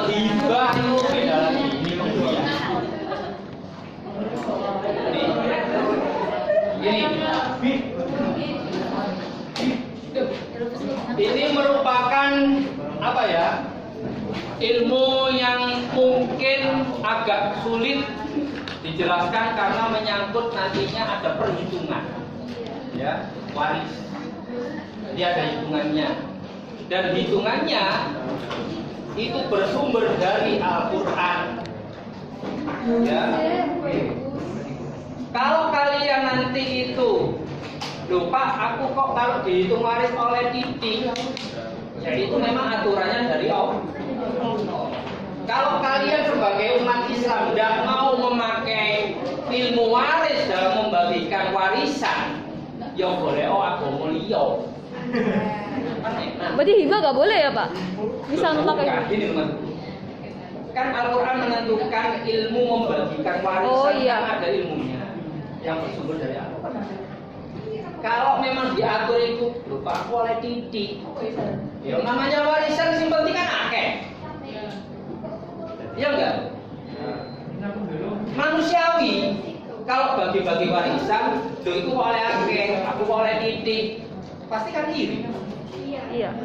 hibah itu beda lagi. Ini merupakan apa ya? Ilmu yang mungkin agak sulit dijelaskan karena menyangkut nantinya ada perhitungan, ya, waris. Jadi ada hitungannya, dan hitungannya itu bersumber dari Al-Quran. Ya. Kalau kalian nanti itu, lupa aku kok kalau dihitung waris oleh titik, ya itu memang aturannya dari Allah. Kalau kalian sebagai umat Islam tidak mau memakai ilmu waris dalam membagikan warisan, ya boleh agama liya. Berarti hibah nggak boleh ya Pak? Bisa memakai? Ini teman. Kan Al-Quran menentukan ilmu membagikan warisan. Oh, iya. Kan ada ilmunya yang bersumber dari Al-Quran. Kalau memang diatur itu lupa oleh titik, ya namanya warisan yang penting kan akeh. Iya enggak? Manusiawi kalau bagi-bagi warisan, itu oleh akeh, aku oleh titik, pasti kan iri. Iya.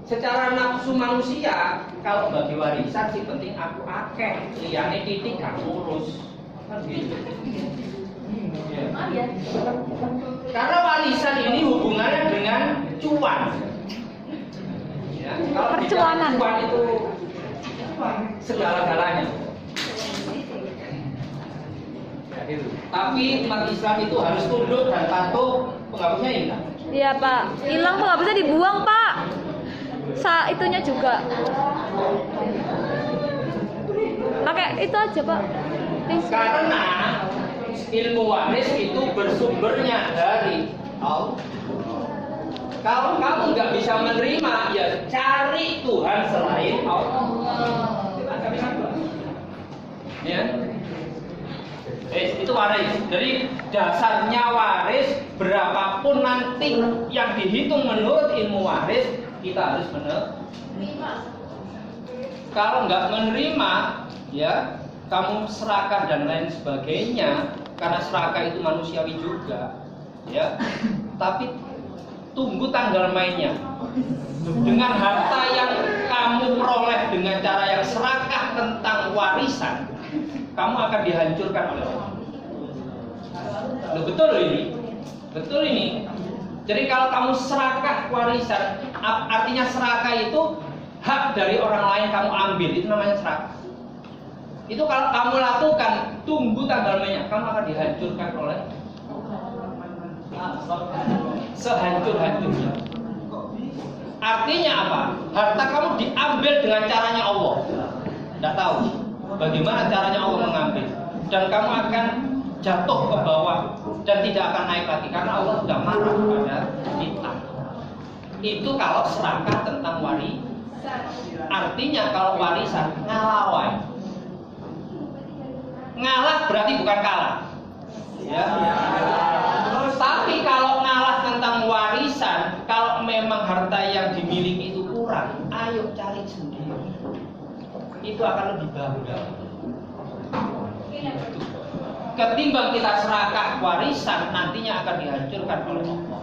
Secara nafsu manusia, kalau bagi warisan sih penting aku akeh, liyane titik gak ngurus. Kan gitu. Ya. Karena warisan ini hubungannya dengan cuan. Ya, kalau percuanan. Cuan itu segala-galanya. Ya, gitu. Tapi umat Islam itu harus tunduk dan patuh. Penghapusnya hilang. Iya Pak. Hilang Pak, nggak bisa dibuang Pak. Itunya juga. Pakai itu aja Pak. Karena ilmu waris itu bersumbernya dari Allah. Kalau kamu nggak bisa menerima, ya cari Tuhan selain Allah. Ya, itu waris. Jadi dasarnya waris, berapapun nanti yang dihitung menurut ilmu waris, kita harus menerima. Kalau nggak menerima, ya kamu serakah dan lain sebagainya, karena serakah itu manusiawi juga, ya. Tapi tunggu tanggal mainnya. Dengan harta yang kamu peroleh dengan cara yang serakah tentang warisan, kamu akan dihancurkan oleh Allah. Loh, betul ini, betul ini. Jadi kalau kamu serakah warisan, artinya serakah itu hak dari orang lain kamu ambil, itu namanya serakah. Itu kalau kamu lakukan, tunggu tanggal mainnya, kamu akan dihancurkan oleh sehancur-hancurnya. Artinya apa? Harta kamu diambil dengan caranya Allah. Tidak tahu bagaimana caranya Allah mengambil, dan kamu akan jatuh ke bawah dan tidak akan naik lagi karena Allah sudah marah kepada kita. Itu kalau serakah tentang warisan. Artinya kalau warisan ngalawai. Ngalah berarti bukan kalah. Ya. Tapi kalau ngalah tentang warisan, kalau memang harta yang dimiliki itu kurang, ayo cari sendiri. Itu akan lebih bangga. Ketimbang kita serakah warisan, nantinya akan dihancurkan oleh Allah.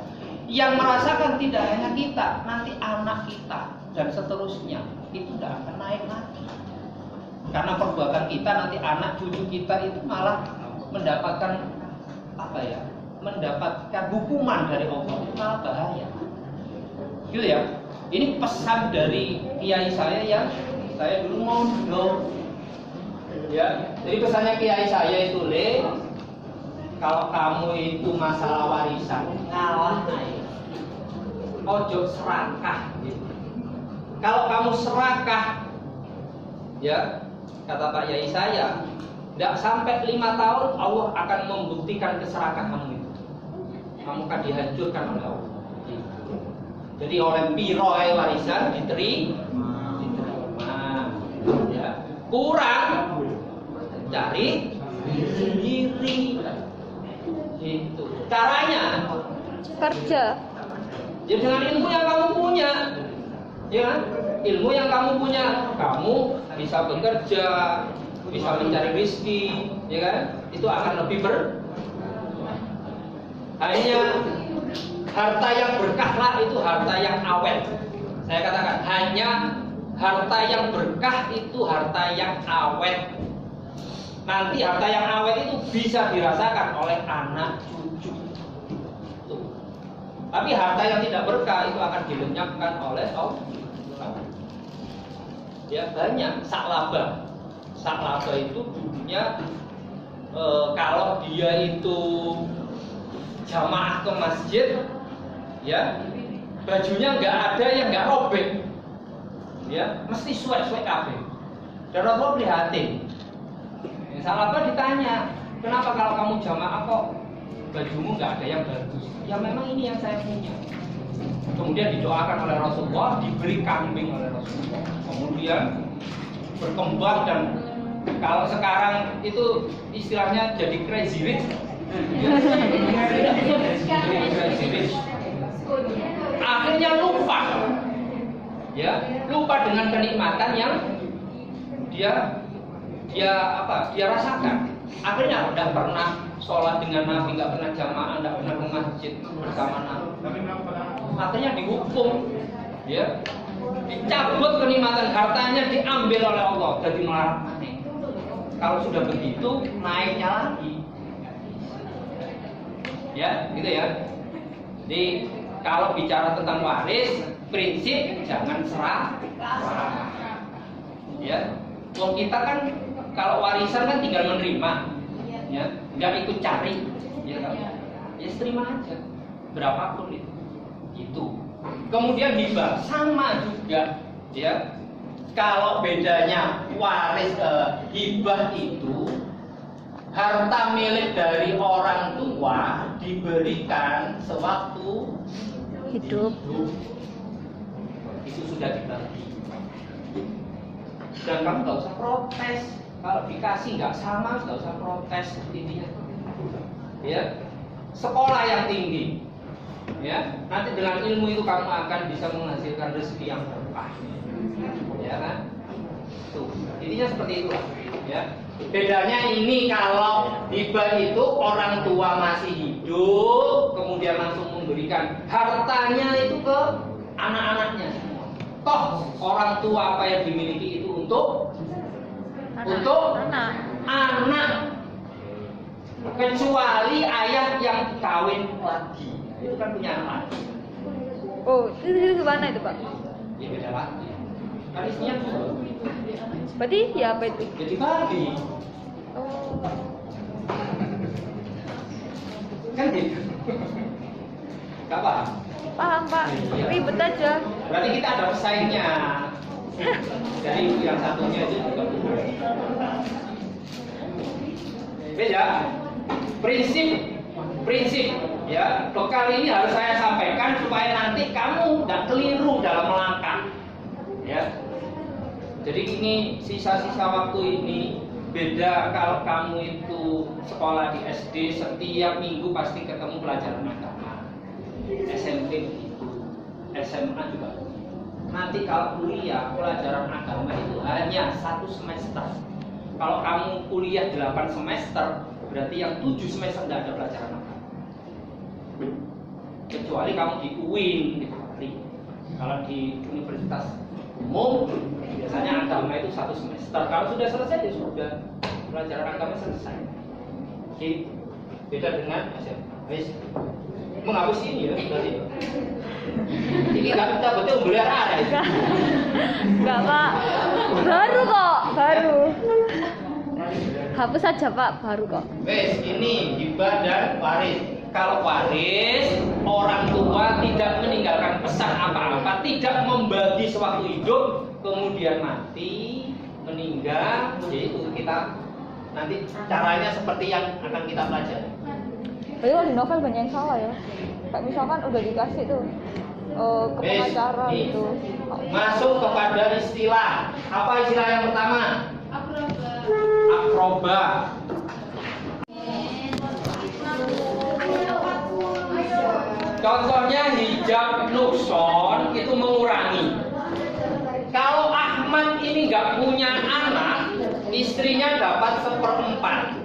Yang merasakan tidak hanya kita, nanti anak kita dan seterusnya itu tidak akan naik lagi. Karena perbuatan kita nanti anak cucu kita itu malah mendapatkan apa ya? Mendapatkan hukuman dari Allah, itu malah bahaya. Gitu ya. Ini pesan dari kiai saya yang saya dulu mondok. Ya, jadi pesannya kiai saya itu, kalau kamu itu masalah warisan ngalah aja. Ojo serakah gitu. Kalau kamu serakah, ya kata Pak Yai saya, tidak sampai 5 tahun Allah akan membuktikan keserakahanmu itu. Kamu akan dihancurkan oleh Allah. Jadi oleh piroai warisan diterima. Ya. Kurang cari sendiri. Itu caranya. Kerja. Jadi dengan ilmu yang kamu punya, ya, ilmu yang kamu punya, kamu bisa bekerja, bisa mencari rezeki, ya kan? Itu akan lebih hanya harta yang berkahlah itu harta yang awet. Saya katakan hanya harta yang berkah itu harta yang awet. Nanti harta yang awet itu bisa dirasakan oleh anak cucu. Tuh. Tapi harta yang tidak berkah itu akan dilenyapkan oleh Allah. Ya banyak saklaba. Saklaba itu dulunya kalau dia itu jamaah ke masjid, ya bajunya nggak ada yang nggak robek, ya mesti suek-suek kabeh. Dan Rasul prihatin. Sahabat ditanya, kenapa kalau kamu jamaah kok bajumu nggak ada yang bagus? Ya memang ini yang saya punya. Kemudian didoakan oleh Rasulullah, diberi kambing oleh Rasulullah. Kemudian berkembang dan kalau sekarang itu istilahnya jadi crazy rich. Akhirnya lupa, ya lupa dengan kenikmatan yang dia rasakan. Akhirnya tidak pernah sholat dengan Nabi, nggak pernah jamaah, nggak pernah ke masjid bersama Nabi. Akhirnya dihukum, ya dicabut kenikmatan hartanya, diambil oleh Allah, jadi melarat mati. Kalau sudah begitu naiknya lagi. Ya, gitu ya. Jadi kalau bicara tentang waris, prinsip jangan serah. Ya, wong kita kan kalau warisan kan tinggal menerima, ya, nggak ikut cari, ya kan? Ya terima aja, berapapun itu. Itu. Kemudian hibah sama juga, ya. Kalau bedanya waris hibah itu harta milik dari orang tua diberikan sewaktu hidup. Itu sudah dibagi. Dan kamu nggak usah protes. Kalau dikasih nggak sama, nggak usah protes intinya. Ya, sekolah yang tinggi. Ya, nanti dengan ilmu itu kamu akan bisa menghasilkan rezeki yang berkah. Ya kan? Tuh, intinya seperti itu. Ya. Bedanya ini kalau hibah itu orang tua masih hidup, kemudian langsung memberikan hartanya itu ke anak-anaknya semua. Toh orang tua apa yang dimiliki itu untuk anak. Kecuali ayah yang kawin lagi, itu kan punya anak. Oh, itu gimana itu Pak? Ya beda lagi. Warisnya Berarti ya apa itu? jadi bagi. Oh. Kan gitu. Gak paham? Paham Pak, Iya. ribet aja. Berarti kita ada pesaingnya. Dari yang satunya itu juga beda. Prinsip ya. Bekal ini harus saya sampaikan supaya nanti kamu nggak keliru dalam melangkah. Ya. Jadi ini sisa-sisa waktu ini beda kalau kamu itu sekolah di SD setiap minggu pasti ketemu pelajaran agama. SMP begitu, SMA juga. Nanti kalau kuliah pelajaran agama itu hanya 1 semester. Kalau kamu kuliah 8 semester, berarti yang 7 semester tidak ada pelajaran agama. Kecuali kamu di UIN, di Bali. Kalau di universitas umum biasanya agama itu 1 semester. Kalau sudah selesai ya sudah pelajaran agama selesai. Jadi beda dengan SMA. Menghapus ini ya berarti. Ini nggak kita betul beliara ya. Enggak Pak, baru kok, baru. Hapus saja Pak, baru kok. Wes ini hibah dan waris. Kalau waris, orang tua tidak meninggalkan pesan apa-apa, tidak membagi sewaktu hidup, kemudian mati, meninggal, yaitu kita nanti caranya seperti yang akan kita pelajari. Tapi kalau di novel banyak yang salah ya. Kayak misalkan udah dikasih tuh ke pengacara gitu. Masuk kepada istilah. Apa istilah yang pertama? Akroba. Contohnya hijab nukson itu mengurangi. Kalau Ahmad ini nggak punya istrinya dapat 1/4.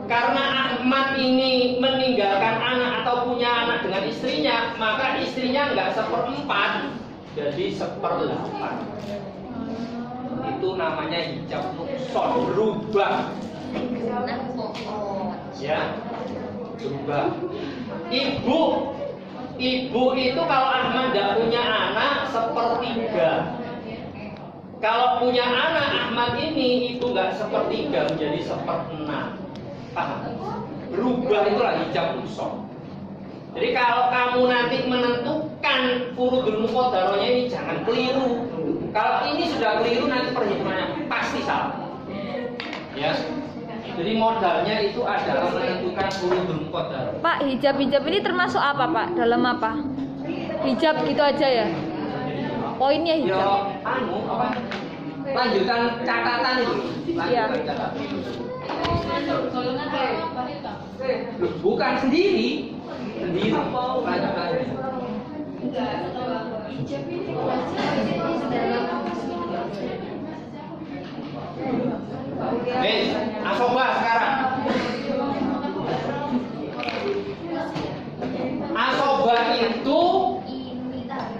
Karena Ahmad ini meninggalkan anak atau punya anak dengan istrinya, maka istrinya nggak 1/4, jadi 1/8. Itu namanya hijab nukson, berubah. Ya, berubah. Ibu itu kalau Ahmad nggak punya anak 1/3. Kalau punya anak Ahmad ini itu nggak 1/3 menjadi 1/6. Paham? Berubah itulah hijab nukson. Jadi kalau kamu nanti menentukan furudul muqaddarahnya ini jangan keliru. Kalau ini sudah keliru nanti perhitungannya pasti salah. Ya. Jadi modalnya itu adalah menentukan furudul muqaddarah. Pak, hijab-hijab ini termasuk apa, Pak? Dalam apa? Hijab gitu aja ya? Poinnya hijab. Ya, apa? Lanjutan catatan itu. Iya. Lanjutan catatan. Bukan sendiri. Lanjutannya. Asobah sekarang. Asobah itu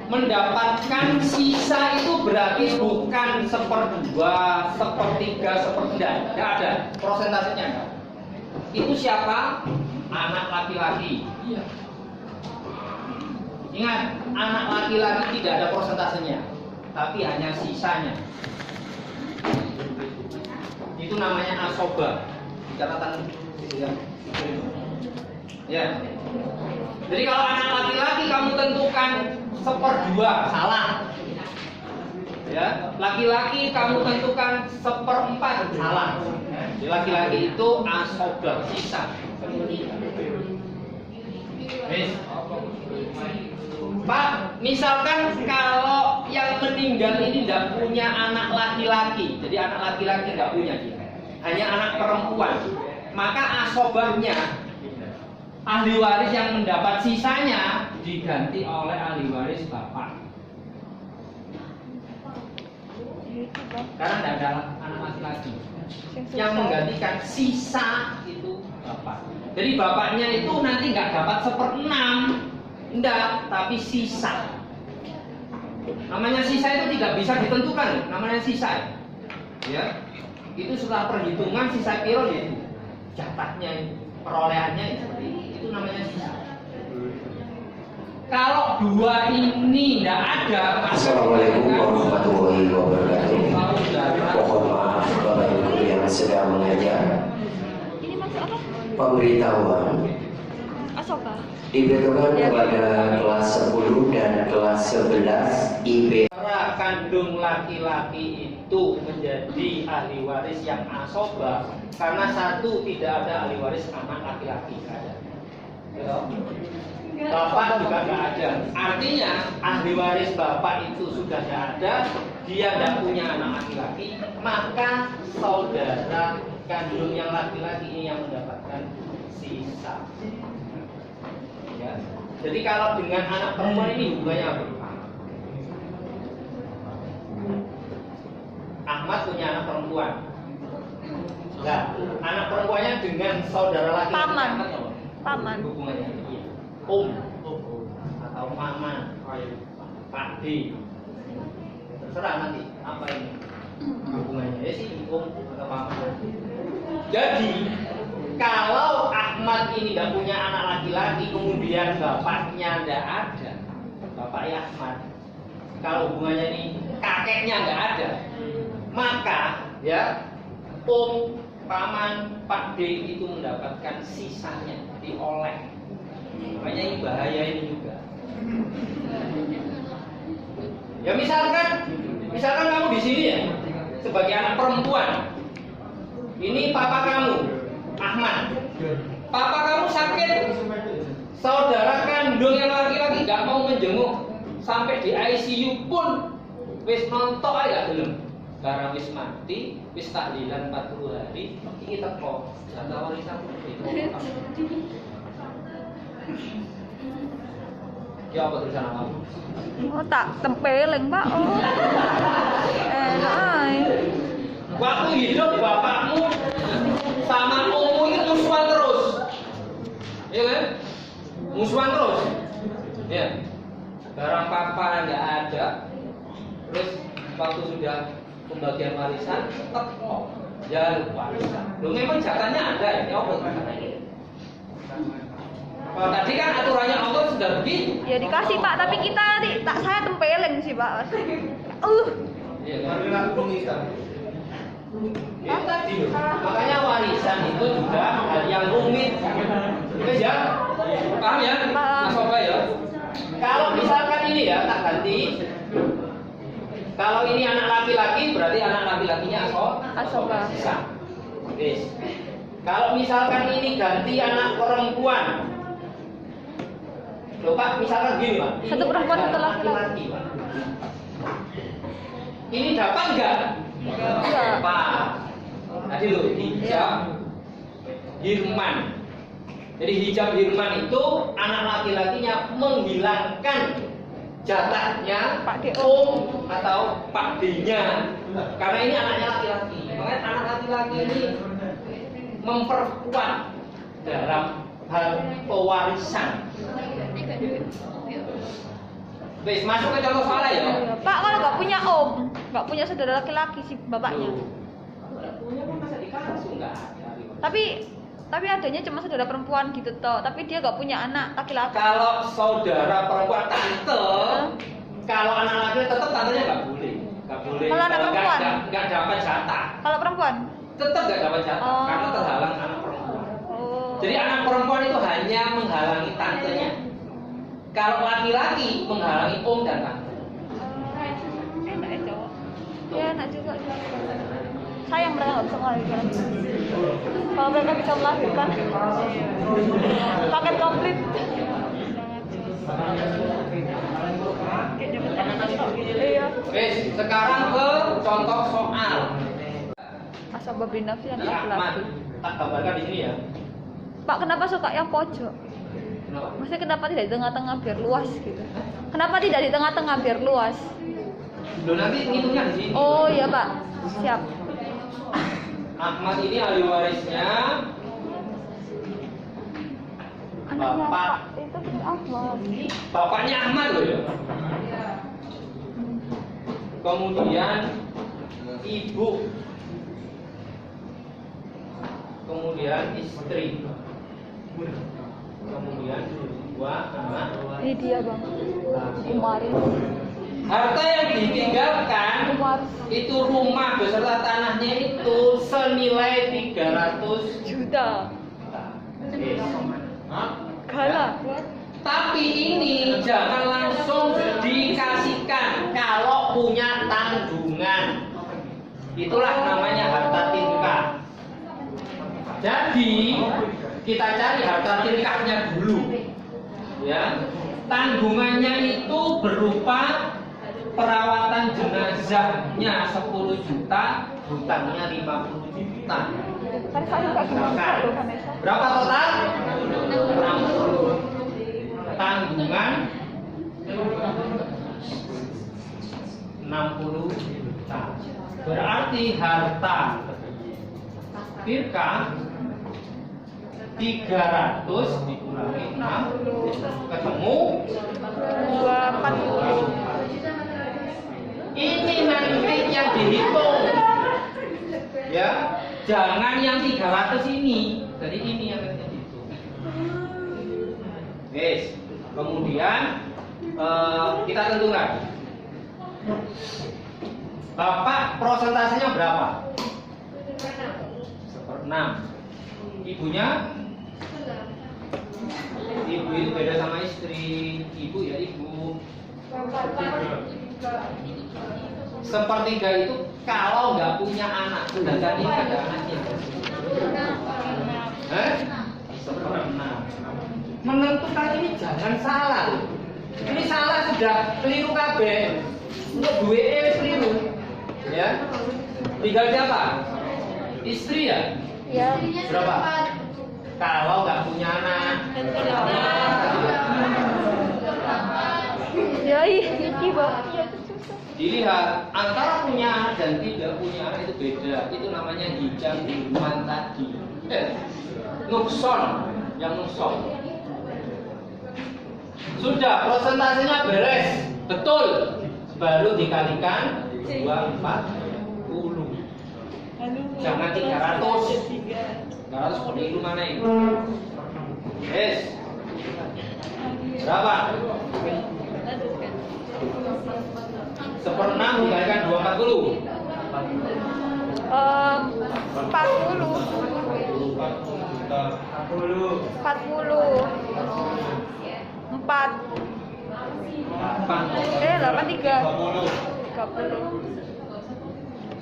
mendapatkan sisa itu berarti bukan 1/2, 1/3, 1/4, tidak ada prosentasenya. Itu siapa? Anak laki-laki. Ingat, anak laki-laki tidak ada prosentasenya, tapi hanya sisanya. Itu namanya asobah. Catatan gitu ya. Ya. Jadi kalau anak laki-laki kamu tentukan 1/2, salah. Ya, laki-laki kamu tentukan 1/4, salah. Jadi laki-laki itu asobah, sisa. Pak, misalkan kalau yang meninggal ini tidak punya anak laki-laki, jadi anak laki-laki tidak punya dia, hanya anak perempuan, maka asobahnya ahli waris yang mendapat sisanya diganti oleh ahli waris bapak. Karena tidak ada anak laki-laki. Yang menggantikan sisa itu bapak. Jadi bapaknya itu nanti nggak dapat 1/6, enggak, tapi sisa. Namanya sisa itu tidak bisa ditentukan, namanya sisa. Ya, itu setelah perhitungan sisa piro itu, jatahnya, perolehannya seperti itu namanya sisa. Kalau dua ini tidak ada, Assalamualaikum warahmatullahi wabarakatuh. Mohon maaf Bapak Ibu yang sedang mengajar. Ini masuk apa? Pemberitahuan Asobah. diberitahukan kepada kelas 10 dan kelas 11 IP. Saudara kandung laki-laki itu menjadi ahli waris yang asobah karena satu tidak ada ahli waris anak laki-laki ada. Bapak juga nggak ada. Artinya ahli waris bapak itu sudah tidak ada, dia tidak punya anak laki-laki, maka saudara kandung yang laki-laki ini yang mendapatkan sisa. Ya. Jadi kalau dengan anak perempuan ini hubungannya apa? Ahmad punya anak perempuan. Nah, anak perempuannya dengan saudara laki-laki Paman. Ahmad apa? Paman. Hubungannya atau mama, Pak D. Terserah nanti apa ini hubungannya ya sih atau paman. Jadi kalau Ahmad ini tidak punya anak laki-laki, kemudian bapaknya tidak ada, bapaknya Ahmad, kalau hubungannya ini kakeknya nggak ada, maka ya paman, Pak D itu mendapatkan sisanya, dioleh. Makanya ini bahaya ini juga. Ya misalkan kamu di sini ya sebagai anak perempuan. Ini papa kamu, Ahmad. Papa kamu sakit. Saudara kandung yang laki-laki nggak mau menjenguk sampai di ICU pun wis nontok aja belum. Karena wis mati, wis tahlilan 40 hari, ini teko. Jatah warisan itu. Ya apa tulisan kamu? Oh, tak tempeling, Pak. Oh. Enak. waktu sudah pembagian warisan tetap ya warisan. Loh memang jatahnya ada ya, apa jatahnya? Tadi kan aturannya Allah sudah begitu. Ya dikasih Pak, tapi kita saya tempeleng sih Pak. Iya kan? Itu tadi loh. Makanya warisan itu juga hal yang rumit. Oke ya? Paham ya? Mas Soba ya? Kalau misalkan ini ya tak ganti. Kalau ini anak laki-laki berarti anak laki-lakinya Asoba. Yes. Kalau misalkan ini ganti anak perempuan. Loh Pak, misalkan gini Pak. Satu perempuan, satu laki-laki. Pak. Ini dapat enggak? Enggak. Pak. Tadi loh, hijab Hirman. Jadi hijab Hirman itu anak laki-lakinya menghilangkan jatahnya Pak D. atau Pak D-nya. Karena ini anaknya laki-laki. Makanya anak laki-laki ini memperkuat dalam hal pewarisan. Wes masuk ke contoh soalnya ya. Pak kalau nggak punya om, nggak punya saudara laki-laki si bapaknya. Punya pun masa dikasih enggak ada. Tapi adanya cuma saudara perempuan gitu toh. Tapi dia nggak punya anak laki-laki. Kalau saudara perempuan tante, kalau anak laki tetap tantenya nggak boleh. Nggak boleh. Kalau anak perempuan? Nggak dapat jatah. Kalau perempuan? Tetap nggak dapat jatah karena terhalang anak perempuan. Jadi anak perempuan itu hanya menghalangi tantenya. Kalau laki-laki menghalangi om dan tante. Enak ya cowok. Ya enak juga. Sayang mereka nggak bisa melahirkan. Kalau mereka bisa melahirkan, paket komplit. Iya. Wes, sekarang ke contoh soal. Asbab binafsi yang Di Ahmad, laki-laki. tak gambarkan di sini ya. Pak kenapa suka yang pojok? Kenapa? Maksudnya kenapa tidak di tengah-tengah biar luas gitu? Kenapa tidak di tengah-tengah biar luas? Loh nanti ngitungnya di sini. Oh iya Pak, siap. Ahmad ini ahli warisnya Anaknya Bapak. Pak itu Ahmad. Bapaknya Ahmad loh ya. Kemudian ibu, kemudian istri, kemudian dua anak. Ini dia Bang, Umaris. Harta yang ditinggalkan Umaris. itu rumah beserta tanahnya itu senilai 300 Juta. Yes. Gala. Tapi ini jangan langsung dikasihkan kalau punya tanggungan. Itulah namanya harta tingkah. Jadi kita cari harta tingkahnya dulu. Ya. Tanggungannya itu berupa perawatan jenazahnya 10 juta, hutangnya 50 juta. Kan saya nggak bisa loh Vanessa. Berapa total? 60. Tanggungan 60 juta. Berarti harta firqah 300 dikurangi 6 ketemu 240. ini nanti yang dihitung ya, jangan yang 300 ini. Jadi ini yang nanti dihitung. Yes. Kemudian kita tentukan Bapak prosentasenya berapa? 1/6. Ibunya? Ibu itu beda sama istri. Ibu ya ibu. 1/3 itu kalau nggak punya anak, sedangkan ini ada anaknya. 1/6. Menentukan ini jangan salah. Ini salah sudah keliru kabeh. Untuk duwe keliru. Ya. Tinggal siapa? Istri ya? Ya. Berapa? Kalau nggak punya anak. Ya iki Bang. Dilihat antara punya anak dan tidak punya anak itu beda. Itu namanya hijab Hirman tadi. Nukson, yang nukson. Sudah prosentasenya beres, betul. Baru dikalikan 240. Jangan 300. 300 seperti itu mana ini? Yes. Berapa? 1/6 dikalikan 240. 40. 4. 83. 30.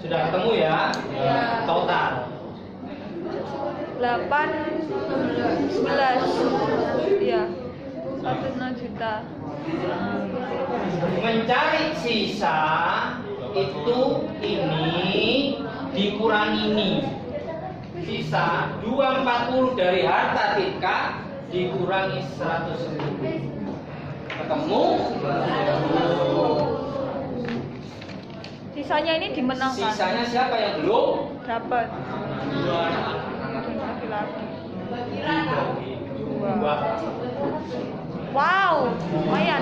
Sudah ketemu ya? Total 8, 11. Iya. 1,6 juta. Mencari sisa itu ini dikurangi ini. Sisa 240 dari harta Tika dikurangi 100.000. Ketemu? Sisanya ini dimenangkan. Sisanya siapa yang belum? Dapat. Laki-laki. 2. Wow, lumayan.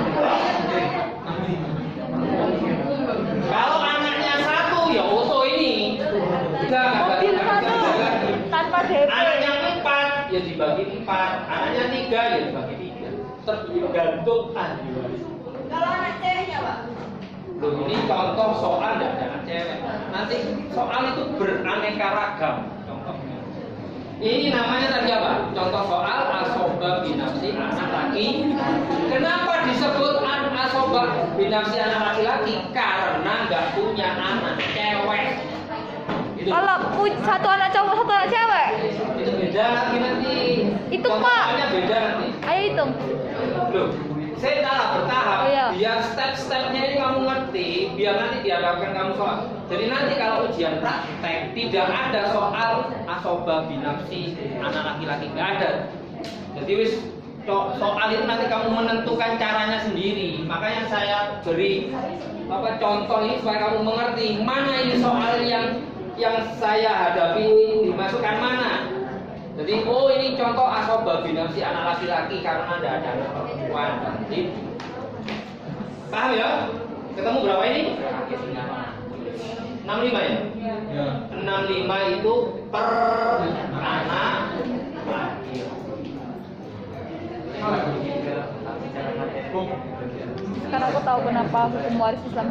Kalau anaknya 1 ya auto ini. Mobil 1 tanpa DP. Anaknya 4 ya dibagi 4. Anaknya 3 ya dibagi 3. Tergantung ahli waris. Kalau anak ceweknya, Pak? Loh, ini contoh soal tidak ada anak cewek. Nanti soal itu beraneka ragam. Contohnya. Ini namanya tadi apa? Contoh soal asoba binafsi anak laki. Kenapa disebut asoba binafsi anak laki-laki? Karena nggak punya anak cewek. Itu. Kalau satu anak cowok, satu anak cewek. Itu beda lagi nanti. Hitung, Pak. Contohnya beda nanti. Ayo hitung. Loh, saya tahu bertahap. Oh, iya. Biar step-stepnya ini kamu ngerti, biar nanti dihadapkan kamu soal. Jadi nanti kalau ujian praktek tidak ada soal asoba binafsi anak laki-laki, nggak ada. Jadi wis soal itu nanti kamu menentukan caranya sendiri. Makanya saya beri contoh ini supaya kamu mengerti mana ini soal yang saya hadapi ini dimasukkan mana. Jadi ini contoh asoba binafsi anak laki-laki karena tidak ada anak perempuan. Jadi, paham ya? Ketemu berapa ini? 65 ya? 65 itu per anak laki. Sekarang aku tahu kenapa hukum waris Islam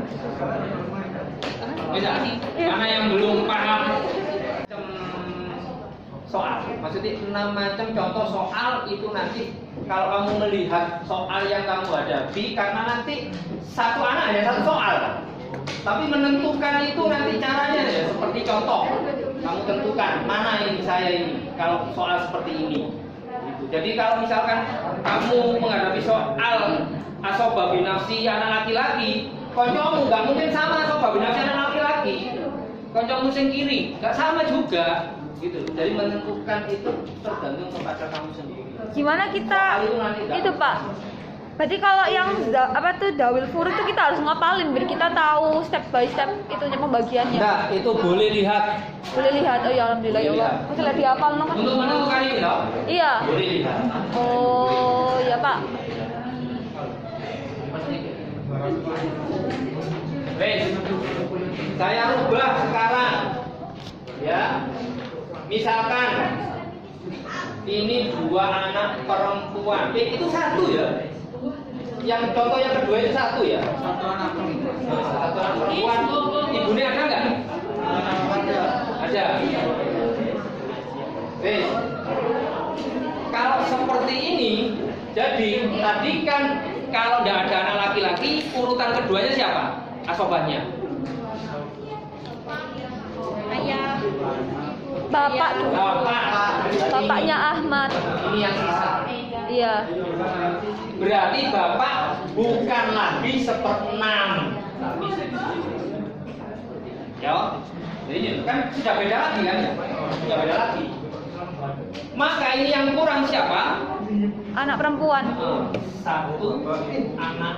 Bisa? Karena yang belum paham soal, maksudnya 6 macam contoh soal itu nanti kalau kamu melihat soal yang kamu hadapi, karena nanti satu anak hanya satu soal, tapi menentukan itu nanti caranya ya seperti contoh, kamu tentukan mana ini saya ini kalau soal seperti ini. Gitu. Jadi kalau misalkan kamu menghadapi soal asoba binafsi anak laki-laki, koncomu nggak mungkin sama asoba binafsi anak laki-laki, koncomu sing kiri nggak sama juga. Gitu. Jadi menentukan itu tergantung kepada kamu sendiri. Gimana kita itu Pak? Berarti kalau yang dawil furu itu kita harus ngapalin biar kita tahu step by step itunya pembagiannya. Nah, itu boleh lihat. Boleh lihat. Oh ya alhamdulillah ya Allah. Bisa dihafal nomor. Untuk menentukan itu loh. Iya. Boleh lihat. Oh ya Pak. Baik. Saya rubah sekarang. Ya. Misalkan ini 2 anak perempuan, itu 1 ya. Yang contoh yang kedua itu 1 ya. 1 anak perempuan. Ibunya ada nggak? Ada. Kalau seperti ini, jadi tadi kan kalau tidak ada anak laki-laki, urutan keduanya siapa? Asobahnya. Ayah. Bapak tuh. Bapaknya Ahmad. Ini yang sisa. Iya. Berarti bapak bukan lagi 1/6. Ya. Jadi ini kan sudah beda lagi kan ya? Sudah beda lagi. Maka ini yang kurang siapa? Anak perempuan. 1 anak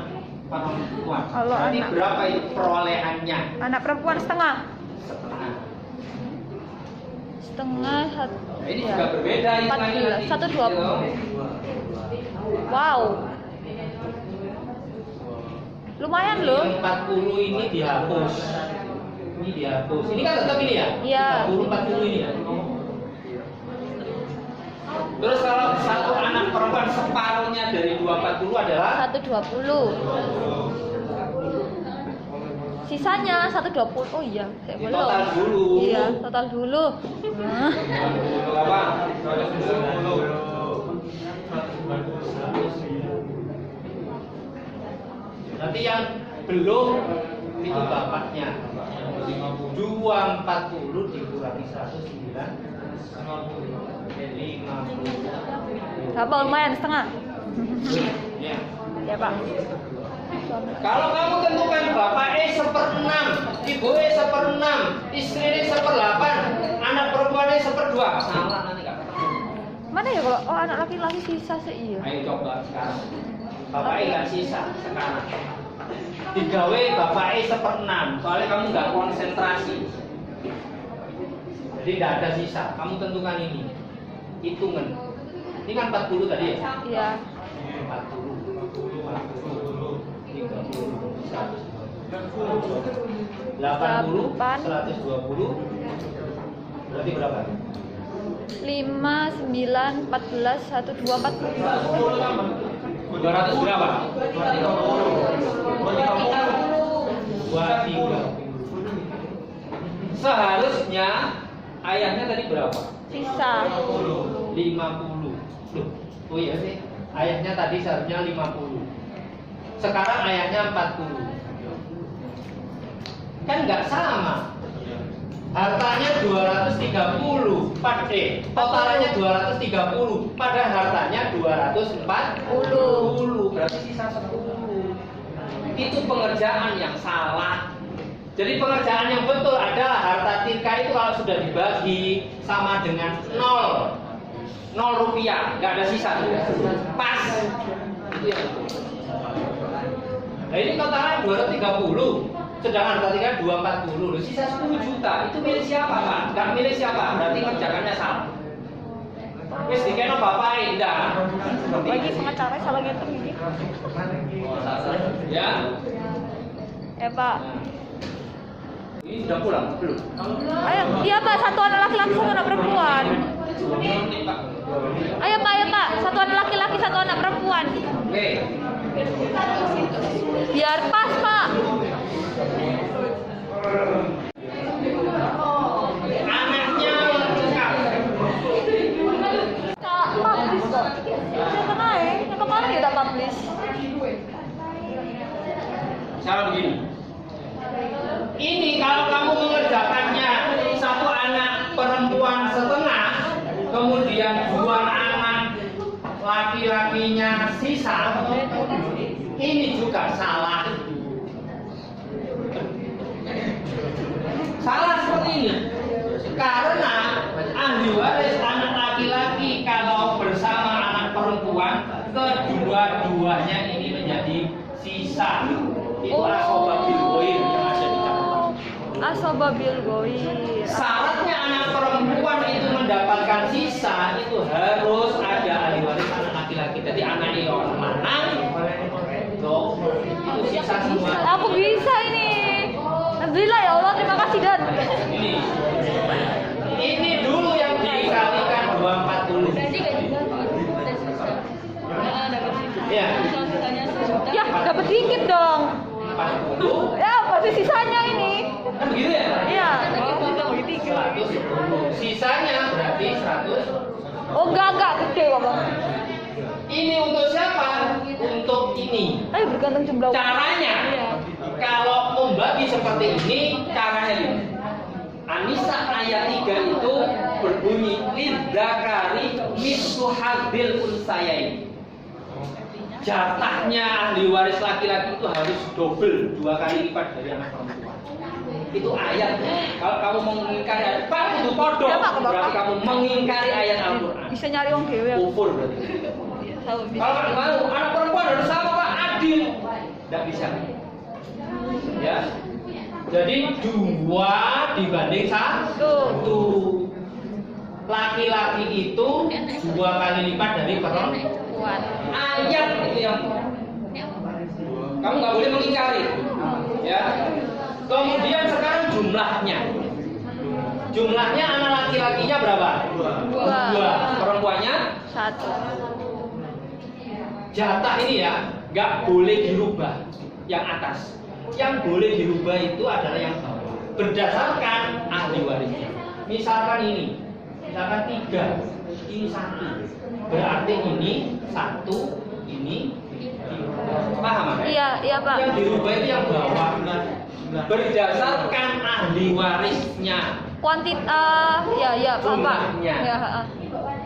perempuan. Allah, Berarti anak. berapa itu perolehannya? Anak perempuan setengah. Setengah. Setengah satu. Nah, ini juga berbeda hitungannya 14, nanti. 120. Wow. Lumayan loh. Yang 40 ini dihapus. Ini dihapus. Ini kan tetap ini ya? Iya. 30, 40 ini ya? Terus kalau satu anak perempuan separuhnya dari 240 adalah 120. Sisanya 120. Oh iya, saya belum. total dulu. Iya, total dulu. Nah. Berapa? Nanti yang belum itu bapaknya. 240 dikurangi 109 50. Berapa lumayan setengah? Ya. Ya, Pak. Kalau kamu tentukan bapak seper-6, ibu seper-6, istri seper-8, anak perempuan seper-2, salah nanti nggak ketemu. Mana ya kalau anak laki-laki sisa sih iya. Ayo coba sekarang. Bapak nggak sisa sekarang. Digawe bapak seper-6, soalnya kamu nggak konsentrasi. Jadi nggak ada sisa. Kamu tentukan ini, hitungan. Ini kan 40 tadi ya? Iya. 40, 80, 120, berarti berapa? 5, 9, 14, 1, 2, 4. 200 berapa? 230. Seharusnya ayahnya tadi berapa? Sisa. 50. Loh, oh iya sih. Ayahnya tadi seharusnya 50. Sekarang ayahnya 40. Kan nggak sama. Hartanya 230, totalnya 230, padahal hartanya 240, berarti sisa 10. Itu pengerjaan yang salah. Jadi pengerjaan yang betul adalah harta tirka itu kalau sudah dibagi sama dengan 0 rupiah, nggak ada sisa, pas. Itu yang betul. Nah ini totalnya 230, sedangkan harta tirka 240, sisa 10 juta. Itu milik siapa Pak? Nggak milik siapa? Berarti kerjakannya salah. Wis dikena bapak indah. Bagi pengacara salah gitu gini. Ya. Pak. Ini sudah pulang belum? Ayo, iya Pak, satu anak laki-laki, satu anak perempuan. Ayo Pak, satu anak laki-laki, satu anak perempuan. Oke. Biar pas Pak. Anaknya lengkap. Tak publish kok. Yang kemarin, ya tak publish. Salah begini. Ini kalau kamu mengerjakannya satu anak perempuan setengah, kemudian dua anak laki-lakinya sisa, ini juga salah. Salah seperti ini. Karena ahli waris anak laki-laki kalau bersama anak perempuan, kedua-duanya ini menjadi sisa. Itu asoba bil goir yang ada di catatan. Asoba bil goir. Syaratnya anak perempuan itu mendapatkan sisa itu harus ada ahli waris anak laki-laki. Jadi anak ini orang lanang, loh, itu sisa semua. Aku bisa ini. Alhamdulillah ya Allah, terima kasih Dan. Ini dulu yang dikalikan 240. Ya. Ya, dapat dikit dong. 40. Ya, masih sisanya ini. Kan begitu ya? Iya. 110. Sisanya berarti 100. Oh, enggak gede kok, Bang. Ini untuk siapa? Untuk ini. Ayo bergantung jumlah. Caranya, kalau membagi seperti ini, caranya ini. An-Nisa ayat 3 itu berbunyi lidzakari mislu hadzil unsayain. Jatahnya ahli waris laki-laki itu harus double, 2 kali lipat dari anak perempuan. Itu ayat. Kalau kamu mengingkari ayat, Pak itu podo. Berarti kamu mengingkari ayat Al-Quran. Bisa nyari wong dhewe. Kufur berarti. Kalau nggak mau anak perempuan harus sama Pak, adil. Nggak bisa. Ya. Jadi 2 dibanding 1. Laki-laki itu 2 kali lipat dari perempuan. Ayat itu yang kamu nggak boleh mengingkari. Ya. Kemudian sekarang jumlahnya. Jumlahnya anak laki-lakinya berapa? Dua. Perempuannya 1. jatah ini ya, nggak boleh dirubah yang atas. Yang boleh dirubah itu adalah yang bawah. Berdasarkan ahli warisnya. Misalkan ini, misalkan 3, ini 1. Berarti ini 1, ini 3. Paham kan? Iya Pak. Yang dirubah itu yang bawah. Berdasarkan ahli warisnya. Kuantitas, ya Pak. Jumlahnya. Ya,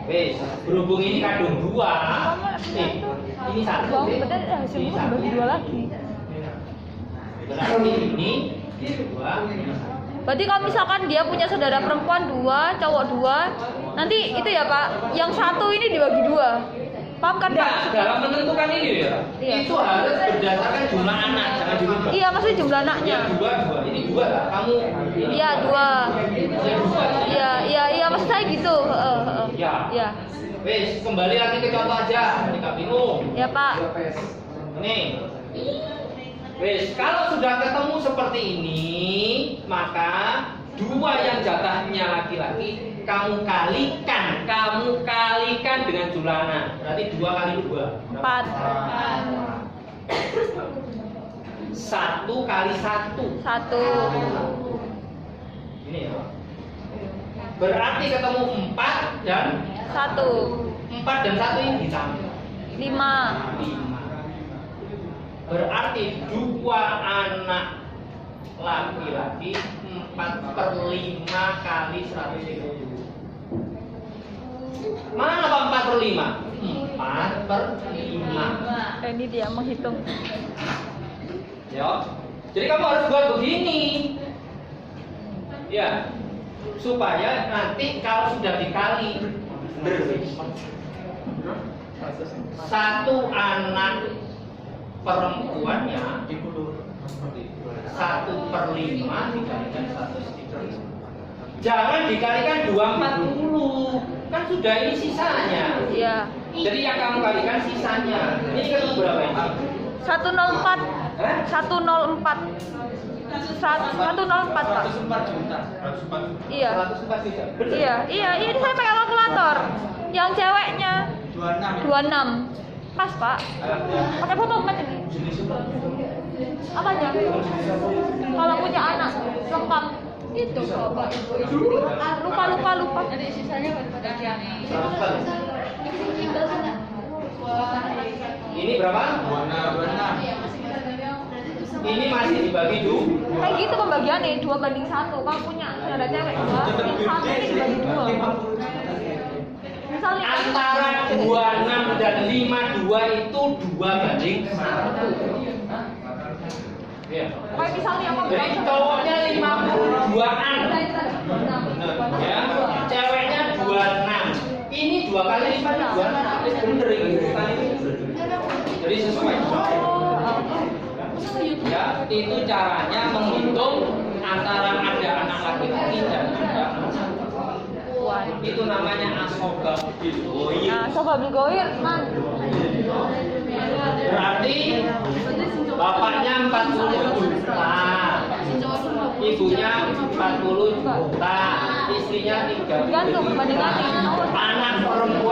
Wes, berhubung ini kandung 2, ini 1. Bang, betul hasilnya Ini 1. bagi 2 lagi. Berarti ini 2. Berarti kalau misalkan dia punya saudara perempuan 2, cowok 2, nanti itu ya Pak, yang 1 ini dibagi 2. Paham kan Pak? Nah, dalam menentukan ini ya, Iya. itu harus berdasarkan jumlah anak, jangan dirubah. Iya, maksudnya jumlah anaknya. Ya, 2. Ini 2 lah, kamu ini. Iya, 2. Saya 2. Iya, maksud saya gitu. Ya. Iya. Wes, kembali lagi ke contoh aja, Nika bingung. Ya Pak. Nih. Wes, kalau sudah ketemu seperti ini, maka 2 yang jatahnya laki-laki kamu kalikan dengan jumlah anak. Berarti 2 kali 2. 4. 1 kali 1. 1. Ini ya. Berarti ketemu 4 dan 1. 4 dan 1 ini ditambah 5. 5. Berarti 2 anak laki-laki 4/5 kali 150. Mana Pak 4/5? 4/5. Ini dia menghitung. Ya. Jadi kamu harus buat begini. Ya. Supaya nanti kalau sudah dikali 1 anak perempuannya 1/5 dikalikan 1/3. Jangan dikalikan 2/40. Kan sudah ini sisanya. Iya. Jadi yang kamu kalikan sisanya. Ini ketemu berapa ini? 104. Hah? 104. 104 Pak. 104 juta. Iya. 104 juta. Bener? Iya, ini saya pakai kalkulator. Yang ceweknya 26. Pas, Pak. Pakai fotomat ini. Apa aja? Kalau punya anak lengkap itu Bapak. Lupa. Ada sisanya bagian. Ini berapa? 26. Ini masih dibagi dua. Kayak gitu pembagiannya 2/1. Kalau punya saudara cewek 2, yang 1 ini dibagi 2. Misalnya Antara 26 dan 52 itu 2/1. Ya. kayak misalnya apa? Jadi cowoknya 52-an. Ya. Ceweknya 26. Ini 2 kali 5 26. Bener ini. Jadi sesuai. Ya, itu caranya menghitung antara ada anak laki-laki dan ada anak perempuan. Itu namanya asoba bilgoir. Nah, coba bilgoir, Man. Berarti bapaknya 40 juta, ibunya 40 juta, istrinya 30 Gantung juta. bandingannya. Anak perempuan